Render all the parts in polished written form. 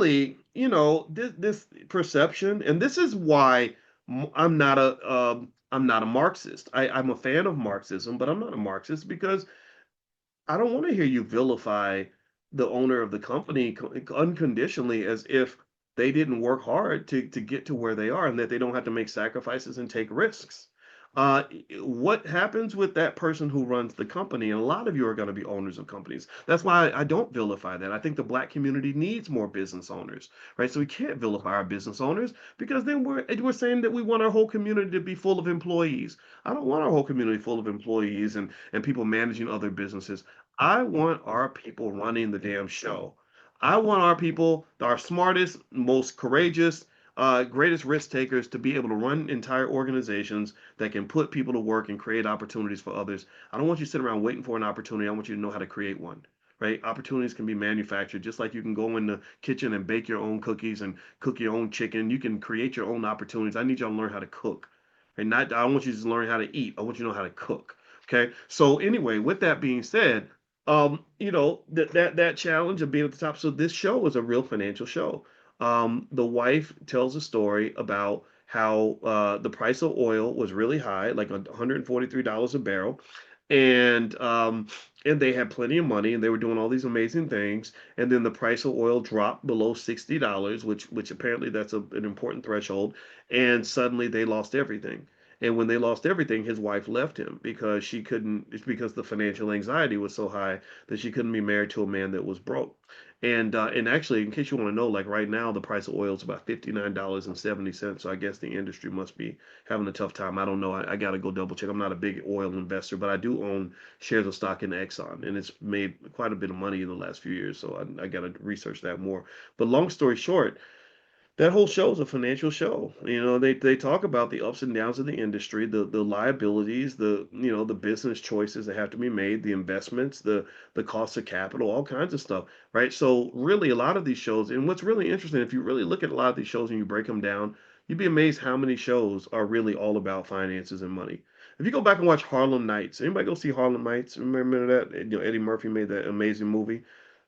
really, this perception, and this is why I'm not a Marxist. I'm a fan of Marxism, but I'm not a Marxist because I don't want to hear you vilify the owner of the company unconditionally as if they didn't work hard to get to where they are and that they don't have to make sacrifices and take risks. What happens with that person who runs the company? And a lot of you are going to be owners of companies. That's why I don't vilify that. I think the black community needs more business owners, right? So we can't vilify our business owners because then we're saying that we want our whole community to be full of employees. I don't want our whole community full of employees and people managing other businesses. I want our people running the damn show. I want our people, our smartest, most courageous, greatest risk takers to be able to run entire organizations that can put people to work and create opportunities for others. I don't want you to sit around waiting for an opportunity. I want you to know how to create one. Right? Opportunities can be manufactured just like you can go in the kitchen and bake your own cookies and cook your own chicken. You can create your own opportunities. I need y'all to learn how to cook. And not I don't want you to just learn how to eat. I want you to know how to cook. Okay. So anyway, with that being said, that challenge of being at the top. So this show is a real financial show. The wife tells a story about how the price of oil was really high, like $143 a barrel, and and they had plenty of money and they were doing all these amazing things. And then the price of oil dropped below $60, which apparently that's an important threshold. And suddenly they lost everything. And when they lost everything, his wife left him because she couldn't, it's because the financial anxiety was so high that she couldn't be married to a man that was broke. And actually, in case you want to know, like right now, the price of oil is about $59.70. So I guess the industry must be having a tough time. I don't know. I got to go double check. I'm not a big oil investor, but I do own shares of stock in Exxon, and it's made quite a bit of money in the last few years. So I got to research that more. But long story short, that whole show is a financial show. They talk about the ups and downs of the industry, the liabilities, the business choices that have to be made, the investments, the cost of capital, all kinds of stuff, right? So really, a lot of these shows, and what's really interesting, if you really look at a lot of these shows and you break them down, you'd be amazed how many shows are really all about finances and money. If you go back and watch Harlem Nights, anybody go see Harlem Nights? Remember that? Eddie Murphy made that amazing movie.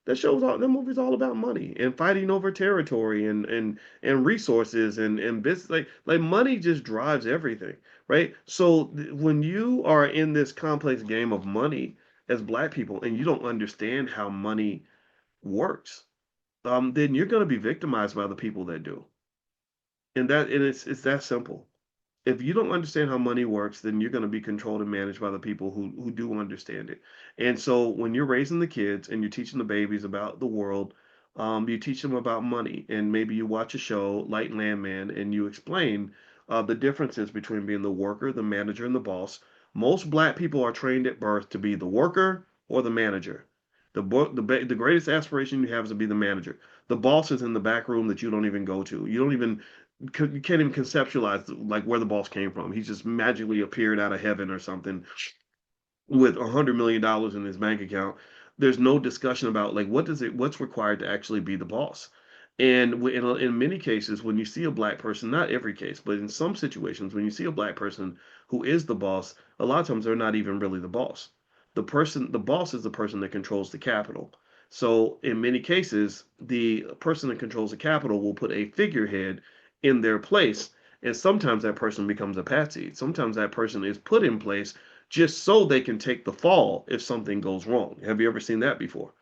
That movie's all about money and fighting over territory and resources and business. Like money just drives everything, right? So when you are in this complex game of money as black people and you don't understand how money works, then you're going to be victimized by the people that do. And it's that simple. If you don't understand how money works, then you're going to be controlled and managed by the people who do understand it. And so when you're raising the kids and you're teaching the babies about the world, you teach them about money, and maybe you watch a show like Landman and you explain the differences between being the worker, the manager, and the boss. Most black people are trained at birth to be the worker or the manager. The greatest aspiration you have is to be the manager. The boss is in the back room that you don't even go to. You can't even conceptualize like where the boss came from. He just magically appeared out of heaven or something with $100 million in his bank account. There's no discussion about like what's required to actually be the boss. And in many cases, when you see a black person, not every case, but in some situations, when you see a black person who is the boss, a lot of times they're not even really the boss. The boss is the person that controls the capital. So in many cases, the person that controls the capital will put a figurehead in their place, and sometimes that person becomes a patsy. Sometimes that person is put in place just so they can take the fall if something goes wrong. Have you ever seen that before?